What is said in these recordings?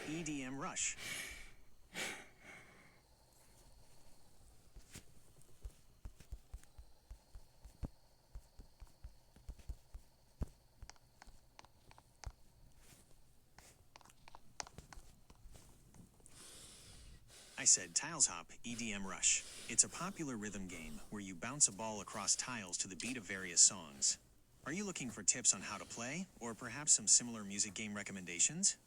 EDM Rush. I said Tiles Hop EDM Rush. It's a popular rhythm game where you bounce a ball across tiles to the beat of various songs. Are you looking for tips on how to play, or perhaps some similar music game recommendations?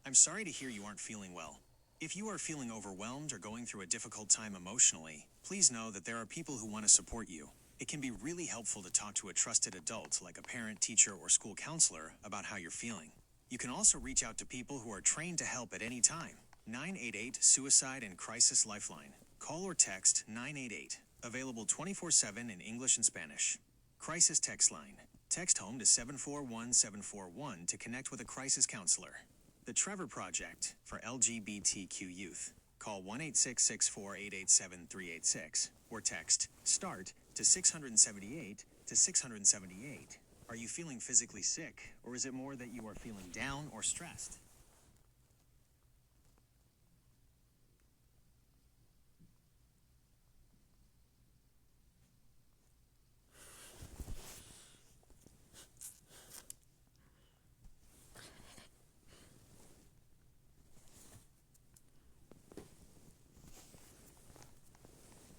I'm sorry to hear you aren't feeling well. If you are feeling overwhelmed or going through a difficult time emotionally, please know that there are people who want to support you. It can be really helpful to talk to a trusted adult like a parent, teacher, or school counselor about how you're feeling. You can also reach out to people who are trained to help at any time. 988 Suicide and Crisis Lifeline. Call or text 988. Available 24/7 in English and Spanish. Crisis Text Line. Text home to 741-741 to connect with a crisis counselor. The Trevor Project for LGBTQ youth. Call 1-866-488-7386 or text START to 678 to 678. Are you feeling physically sick, or is it more that you are feeling down or stressed?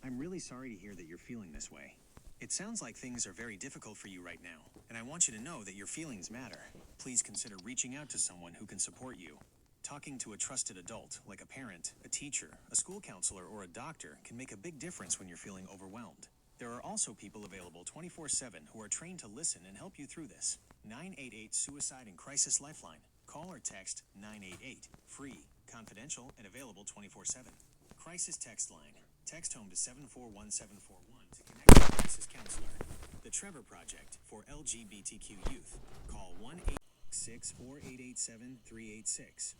I'm really sorry to hear that you're feeling this way. It sounds like things are very difficult for you right now, and I want you to know that your feelings matter. Please consider reaching out to someone who can support you. Talking to a trusted adult, like a parent, a teacher, a school counselor, or a doctor, can make a big difference when you're feeling overwhelmed. There are also people available 24/7 who are trained to listen and help you through this. 988 Suicide and Crisis Lifeline. Call or text 988. Free, confidential, and available 24/7. Crisis Text Line. Text home to 741-741 to connect with a crisis counselor. The Trevor Project for LGBTQ youth. Call 1-866-488-7386.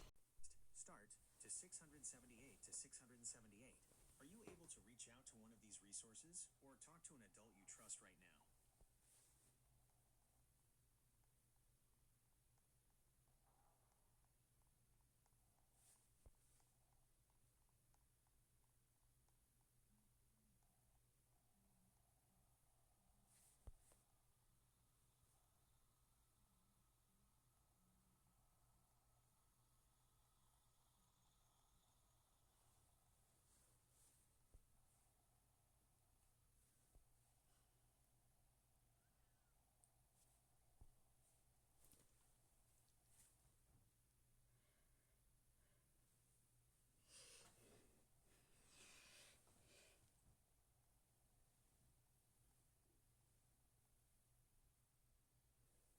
Start to 678 to 678. Are you able to reach out to one of these resources or talk to an adult you trust right now?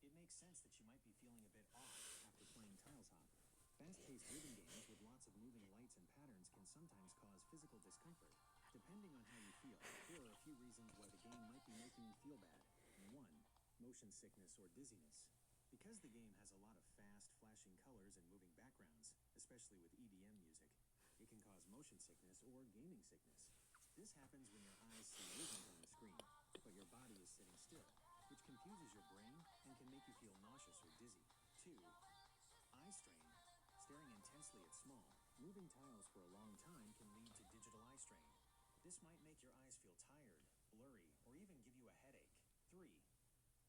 It makes sense that you might be feeling a bit off after playing Tiles Hop. Fast-paced rhythm games with lots of moving lights and patterns can sometimes cause physical discomfort. Depending on how you feel, here are a few reasons why the game might be making you feel bad. 1. Motion sickness or dizziness. Because the game has a lot of fast, flashing colors and moving backgrounds, especially with EDM music, it can cause motion sickness or gaming sickness. This happens when your eyes see movement on the screen, but your body is sitting still, which confuses your brain and can make you feel nauseous or dizzy. 2. Eye strain. Staring intensely at small, moving tiles for a long time can lead to digital eye strain. This might make your eyes feel tired, blurry, or even give you a headache. 3.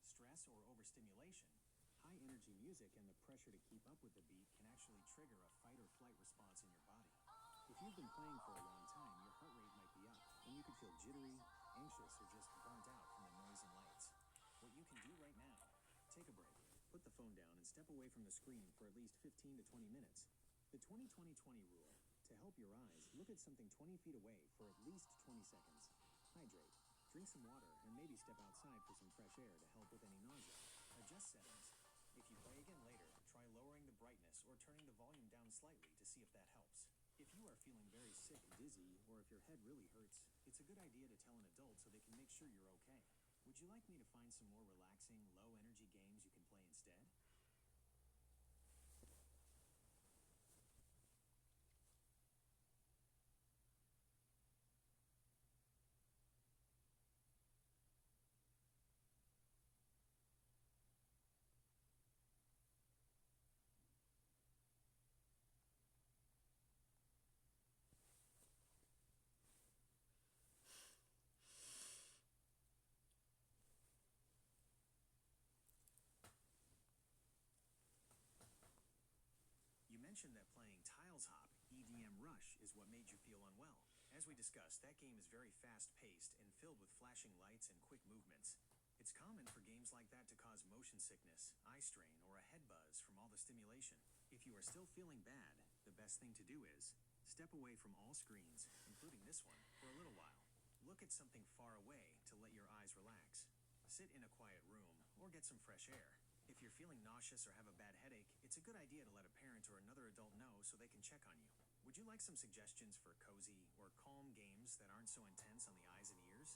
Stress or overstimulation. High energy music and the pressure to keep up with the beat can actually trigger a fight or flight response in your body. If you've been playing for a long time, your heart rate might be up, and you could feel jittery, anxious, or just burnt out from the noise and lights. What you can do right now: take a break, put the phone down, and step away from the screen for at least 15 to 20 minutes. The 20-20-20 rule. To help your eyes, look at something 20 feet away for at least 20 seconds. Hydrate. Drink some water, and maybe step outside for some fresh air to help with any nausea. Adjust settings. If you play again later, try lowering the brightness or turning the volume down slightly to see if that helps. If you are feeling very sick, dizzy, or if your head really hurts, it's a good idea to tell an adult so they can make sure you're okay. Would you like me to find some more relaxing, low-energy games you can play instead? You mentioned that playing Tiles Hop, EDM Rush, is what made you feel unwell. As we discussed, that game is very fast-paced and filled with flashing lights and quick movements. It's common for games like that to cause motion sickness, eye strain, or a head buzz from all the stimulation. If you are still feeling bad, the best thing to do is step away from all screens, including this one, for a little while. Look at something far away to let your eyes relax. Sit in a quiet room or get some fresh air. If you're feeling nauseous or have a bad headache, it's a good idea to let a parent or another adult know so they can check on you. Would you like some suggestions for cozy or calm games that aren't so intense on the eyes and ears?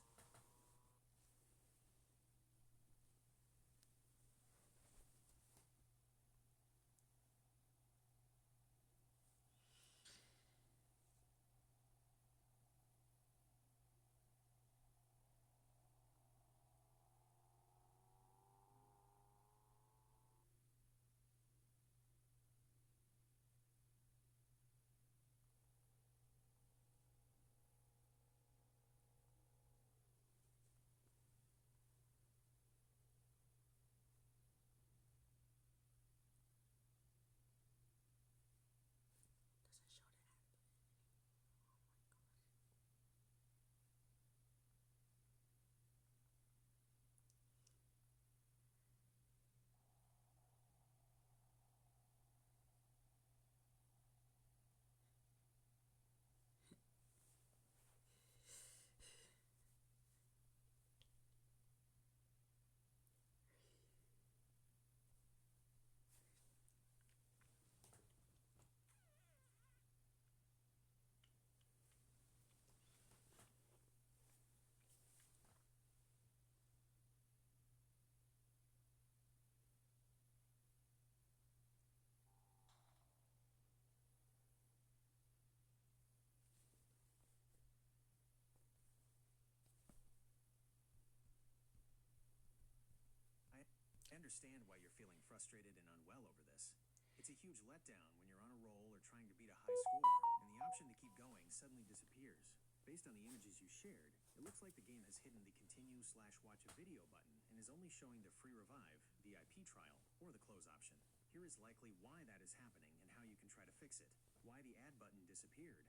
I understand why you're feeling frustrated and unwell over this. It's a huge letdown when you're on a roll or trying to beat a high score, and the option to keep going suddenly disappears. Based on the images you shared, it looks like the game has hidden the continue/watch a video button and is only showing the free revive, VIP trial, or the close option. Here is likely why that is happening and how you can try to fix it. Why the add button disappeared.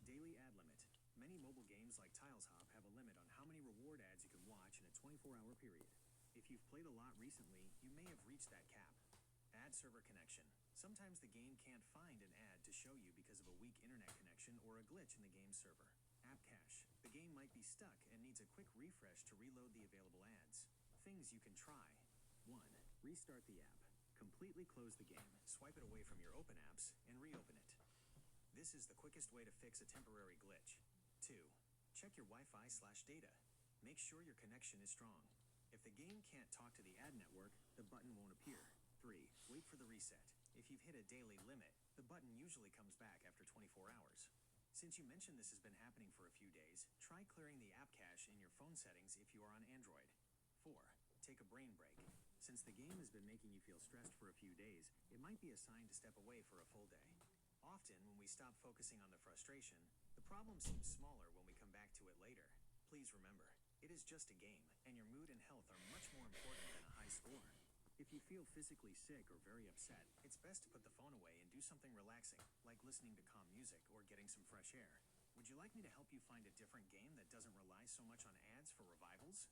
Daily ad limit. Many mobile games like Tiles Hop have a limit on how many reward ads you can watch in a 24-hour period. If you've played a lot recently, you may have reached that cap. Ad server connection. Sometimes the game can't find an ad to show you because of a weak internet connection or a glitch in the game server. App cache. The game might be stuck and needs a quick refresh to reload the available ads. Things you can try. 1. Restart the app. Completely close the game, swipe it away from your open apps, and reopen it. This is the quickest way to fix a temporary glitch. 2. Check your Wi-Fi/data. Make sure your connection is strong. If the game can't talk to the ad network, the button won't appear. 3. Wait for the reset. If you've hit a daily limit, the button usually comes back after 24 hours. Since you mentioned this has been happening for a few days, try clearing the app cache in your phone settings if you are on Android. 4. Take a brain break. Since the game has been making you feel stressed for a few days, it might be a sign to step away for a full day. Often, when we stop focusing on the frustration, the problem seems smaller when we come back to it later. Please remember, it is just a game, and your mood and health are much more important than a high score. If you feel physically sick or very upset, it's best to put the phone away and do something relaxing, like listening to calm music or getting some fresh air. Would you like me to help you find a different game that doesn't rely so much on ads for revivals?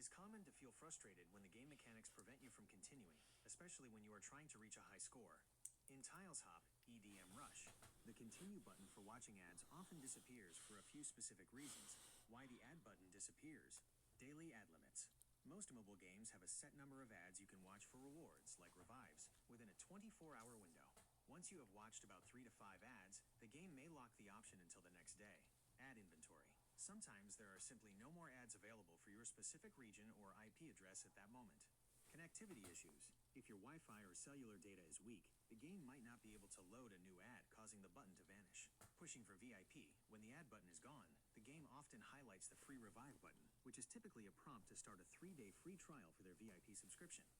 is common to feel frustrated when the game mechanics prevent you from continuing, especially when you are trying to reach a high score. In Tiles Hop EDM Rush, the continue button for watching ads often disappears for a few specific reasons. Why the ad button disappears. Daily ad limits. Most mobile games have a set number of ads you can watch for rewards, like revives, within a 24-hour window. Once you have watched about 3 to 5 ads, the game may lock the option until the next day. Ad inventory. Sometimes there are simply no more ads available for your specific region or IP address at that moment. Connectivity issues. If your Wi-Fi or cellular data is weak, the game might not be able to load a new ad, causing the button to vanish. Pushing for VIP. When the ad button is gone, the game often highlights the free revive button, which is typically a prompt to start a 3-day free trial for their VIP subscription.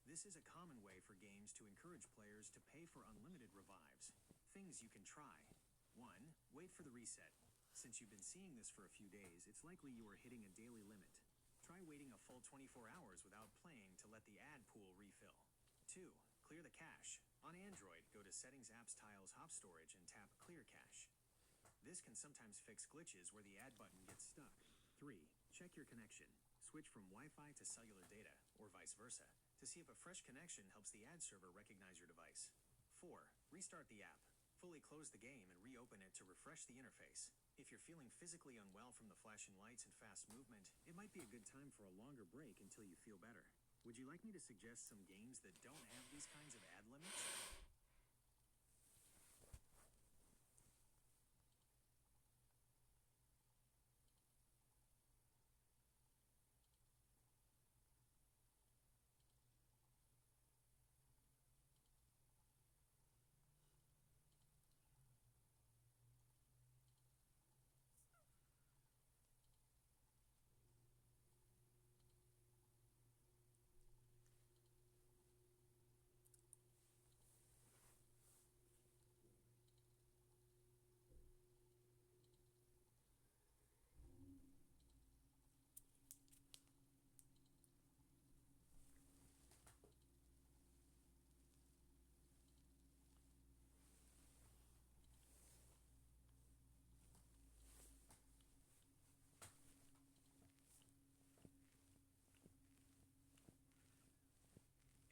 This is a common way for games to encourage players to pay for unlimited revives. Things you can try. 1. Wait for the reset. Since you've been seeing this for a few days, it's likely you are hitting a daily limit. Try waiting a full 24 hours without playing to let the ad pool refill. 2. Clear the cache. On Android, go to Settings Apps Tiles Hop Storage and tap Clear Cache. This can sometimes fix glitches where the ad button gets stuck. 3. Check your connection. Switch from Wi-Fi to cellular data, or vice versa, to see if a fresh connection helps the ad server recognize your device. 4. Restart the app. Fully close the game and reopen it to refresh the interface. If you're feeling physically unwell from the flashing lights and fast movement, it might be a good time for a longer break until you feel better. Would you like me to suggest some games that don't have these kinds of ad limits?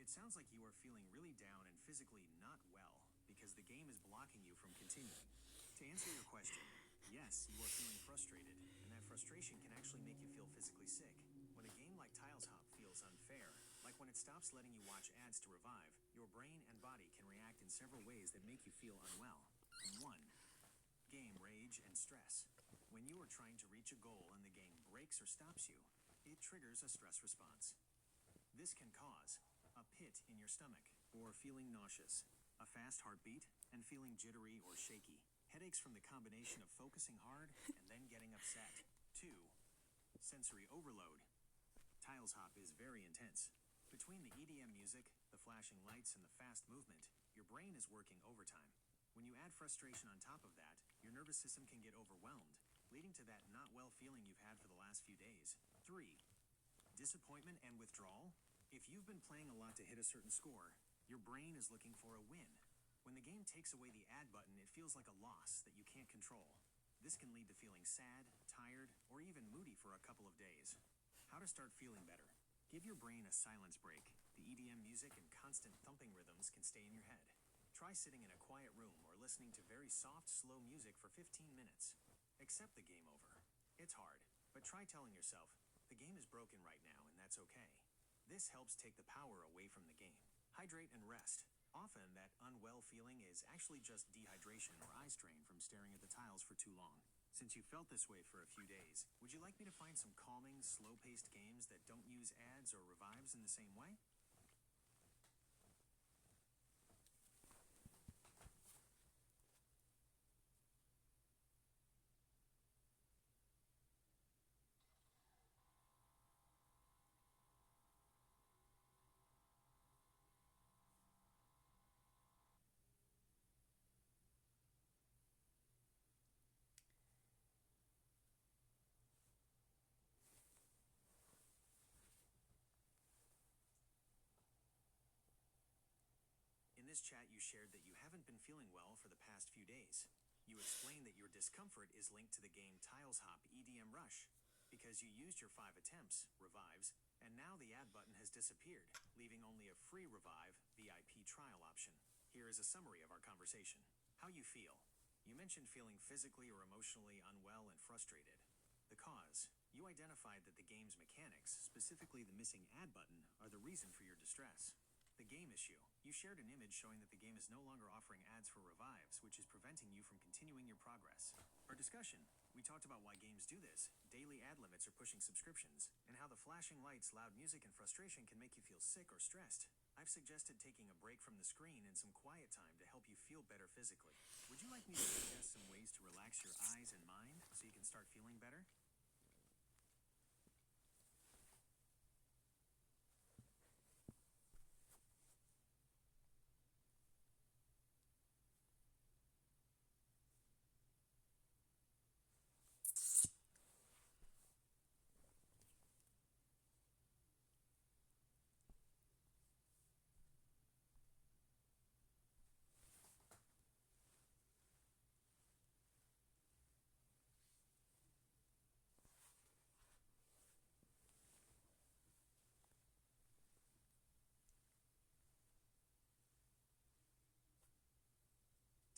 It sounds like you are feeling really down and physically not well because the game is blocking you from continuing. To answer your question, yes, you are feeling frustrated, and that frustration can actually make you feel physically sick. When a game like Tiles Hop feels unfair, like when it stops letting you watch ads to revive, your brain and body can react in several ways that make you feel unwell. 1. Game rage and stress. When you are trying to reach a goal and the game breaks or stops you, it triggers a stress response. This can cause a pit in your stomach, or feeling nauseous, a fast heartbeat, and feeling jittery or shaky. Headaches from the combination of focusing hard and then getting upset. 2. Sensory overload. Tiles Hop is very intense. Between the EDM music, the flashing lights, and the fast movement, your brain is working overtime. When you add frustration on top of that, your nervous system can get overwhelmed, leading to that not well feeling you've had for the last few days. 3. Disappointment and withdrawal. If you've been playing a lot to hit a certain score, your brain is looking for a win. When the game takes away the ad button, it feels like a loss that you can't control. This can lead to feeling sad, tired, or even moody for a couple of days. How to start feeling better. Give your brain a silence break. The EDM music and constant thumping rhythms can stay in your head. Try sitting in a quiet room or listening to very soft, slow music for 15 minutes. Accept the game over. It's hard, but try telling yourself, the game is broken right now and that's okay. This helps take the power away from the game. Hydrate and rest. Often, that unwell feeling is actually just dehydration or eye strain from staring at the tiles for too long. Since you felt this way for a few days, would you like me to find some calming, slow-paced games that don't use ads or revives in the same way? In this chat, you shared that you haven't been feeling well for the past few days. You explained that your discomfort is linked to the game Tiles Hop EDM Rush. because you used your 5 attempts, revives, and now the add button has disappeared, leaving only a free revive, VIP trial option. Here is a summary of our conversation. How you feel. You mentioned feeling physically or emotionally unwell and frustrated. The cause. You identified that the game's mechanics, specifically the missing add button, are the reason for your distress. The game issue. You shared an image showing that the game is no longer offering ads for revives, which is preventing you from continuing your progress. Our discussion. We talked about why games do this, daily ad limits are pushing subscriptions, and how the flashing lights, loud music, and frustration can make you feel sick or stressed. I've suggested taking a break from the screen and some quiet time to help you feel better physically. Would you like me to suggest some ways to relax your eyes and mind so you can start feeling better?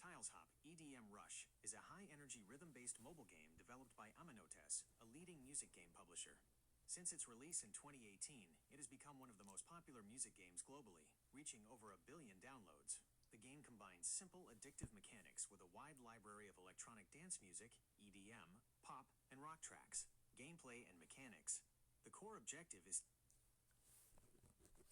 Tiles Hop EDM Rush is a high-energy rhythm-based mobile game developed by Aminotes, a leading music game publisher. Since its release in 2018, it has become one of the most popular music games globally, reaching over 1 billion downloads. The game combines simple, addictive mechanics with a wide library of electronic dance music, EDM, pop, and rock tracks, gameplay, and mechanics. The core objective is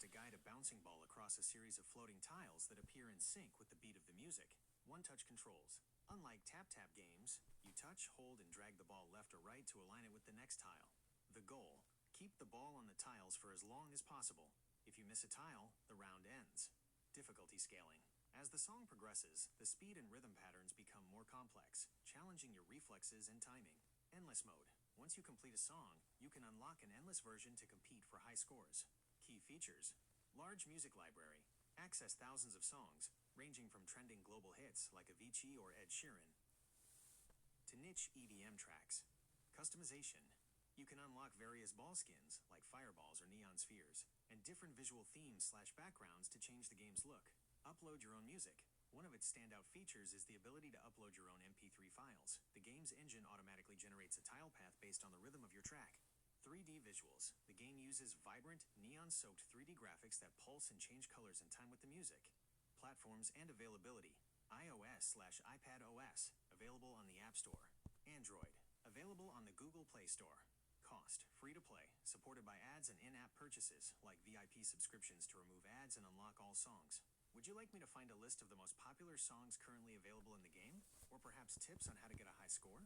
to guide a bouncing ball across a series of floating tiles that appear in sync with the beat of the music. One-touch controls. Unlike tap-tap games, you touch, hold, and drag the ball left or right to align it with the next tile. The goal: keep the ball on the tiles for as long as possible. If you miss a tile, the round ends. Difficulty scaling. As the song progresses, the speed and rhythm patterns become more complex, challenging your reflexes and timing. Endless mode. Once you complete a song, you can unlock an endless version to compete for high scores. Key features: large music library. Access thousands of songs, ranging from trending global hits like Avicii or Ed Sheeran to niche EDM tracks. Customization. You can unlock various ball skins, like fireballs or neon spheres, and different visual themes/backgrounds to change the game's look. Upload your own music. One of its standout features is the ability to upload your own MP3 files. The game's engine automatically generates a tile path based on the rhythm of your track. 3D visuals. The game uses vibrant, neon-soaked 3D graphics that pulse and change colors in time with the music. Platforms and availability. iOS/iPad OS, available on the App Store. Android, available on the Google Play Store. Cost, free to play, supported by ads and in-app purchases, like VIP subscriptions to remove ads and unlock all songs. Would you like me to find a list of the most popular songs currently available in the game? Or perhaps tips on how to get a high score?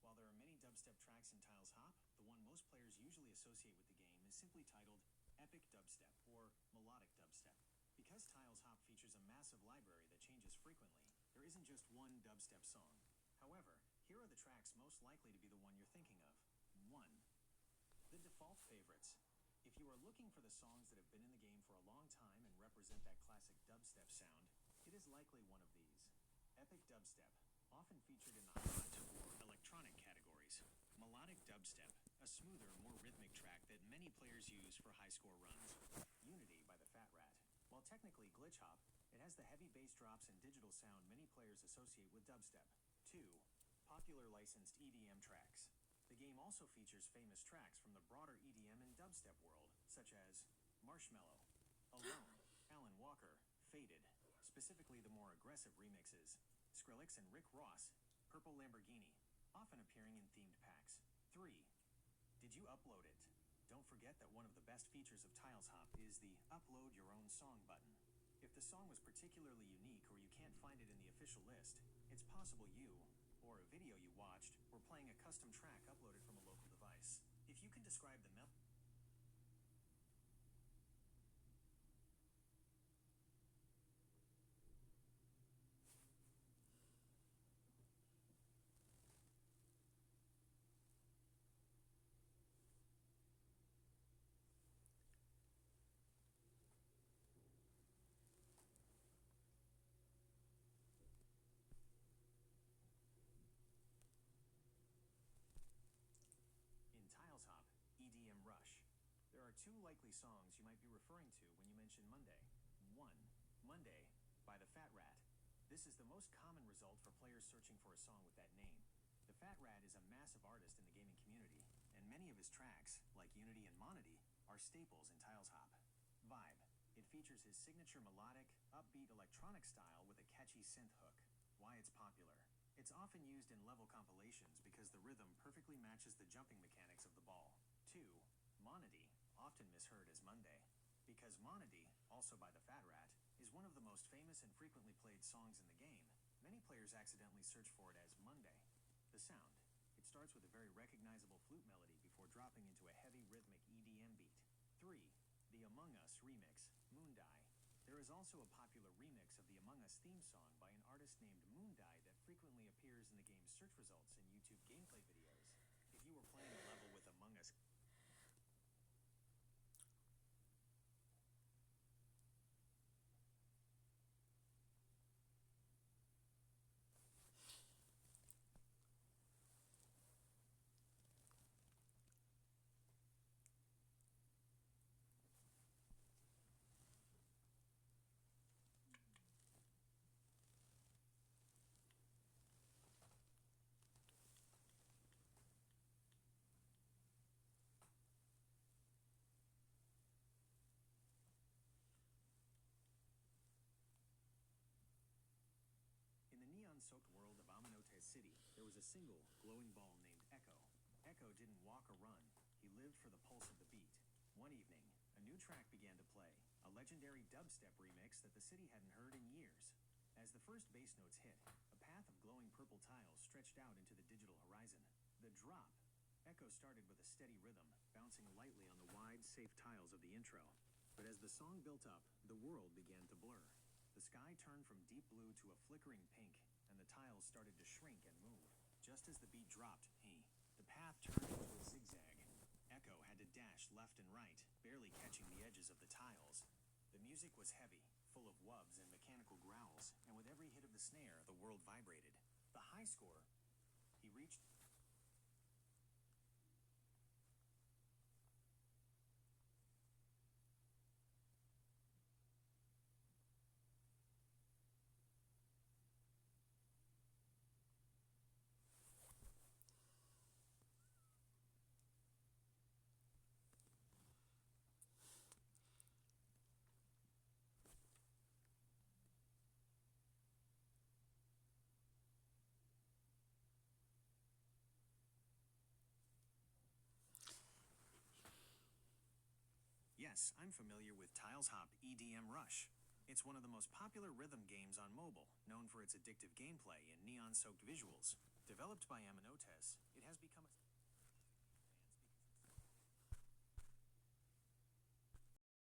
While there are many dubstep tracks in Tiles Hop, the one most players usually associate with the game is simply titled Epic Dubstep or Melodic Dubstep. Because Tiles Hop features a massive library that changes frequently, there isn't just one dubstep song. However, here are the tracks most likely to be the one you're thinking of. 1. The default favorites. If you are looking for the songs that have been in the game for a long time and represent that classic dubstep sound, it is likely one of these. Epic Dubstep, often featured in the hot or electronic categories. Melodic Dubstep, a smoother, more rhythmic track that many players use for high-score runs. Unity by the Fat Rat. While technically glitch hop, it has the heavy bass drops and digital sound many players associate with dubstep. 2. Popular licensed EDM tracks. The game also features famous tracks from the broader EDM and dubstep world, such as Marshmello, Alone, Alan Walker, Faded, specifically the more aggressive remixes, Skrillex and Rick Ross, Purple Lamborghini, often appearing in themed packs. 3. Did you upload it? Don't forget that one of the best features of Tiles Hop is the Upload Your Own Song button. If If the song was particularly unique or you can't find it in the official list, it's possible you, or a video you watched, were playing a custom track uploaded from a local device. If you can describe the In Tiles Hop, EDM Rush. There are two likely songs you might be referring to when you mention Monday. 1. Monday by the Fat Rat. This is the most common result for players searching for a song with that name. The Fat Rat is a massive artist in the gaming community, and many of his tracks, like Unity and Monody, are staples in Tiles Hop. Vibe. It features his signature melodic, upbeat electronic style with a catchy synth hook. Why it's popular. It's often used in level compilations because the rhythm perfectly matches the jumping mechanics of the ball. 2. Monody, often misheard as Monday. Because Monody, also by the Fat Rat, is one of the most famous and frequently played songs in the game, many players accidentally search for it as Monday. The sound. It starts with a very recognizable flute melody before dropping into a heavy rhythmic EDM beat. 3. The Among Us remix, Moondie. There is also a popular remix of the Among Us theme song by an artist named Moondie that frequently appears in the game's search results in YouTube gameplay videos. If you were playing a level with Among Us In the neon-soaked world of Amenotes City, there was a single, glowing ball named Echo. Echo didn't walk or run. He lived for the pulse of the beat. One evening, a new track began to play, a legendary dubstep remix that the city hadn't heard in years. As the first bass notes hit, a path of glowing purple tiles stretched out into the digital horizon. The drop. Echo started with a steady rhythm, bouncing lightly on the wide, safe tiles of the intro. But as the song built up, the world began to blur. The sky turned from deep blue to a flickering pink, and the tiles started to shrink and move. Just as the beat dropped, the path turned into a zigzag. Echo had to dash left and right, barely catching the edges of the tiles. The music was heavy, full of wubs and mechanical growls, and with every hit of the snare, the world vibrated. The high score he reached Yes, I'm familiar with Tiles Hop EDM Rush. It's one of the most popular rhythm games on mobile, known for its addictive gameplay and neon-soaked visuals. Developed by Amenotes, it has become a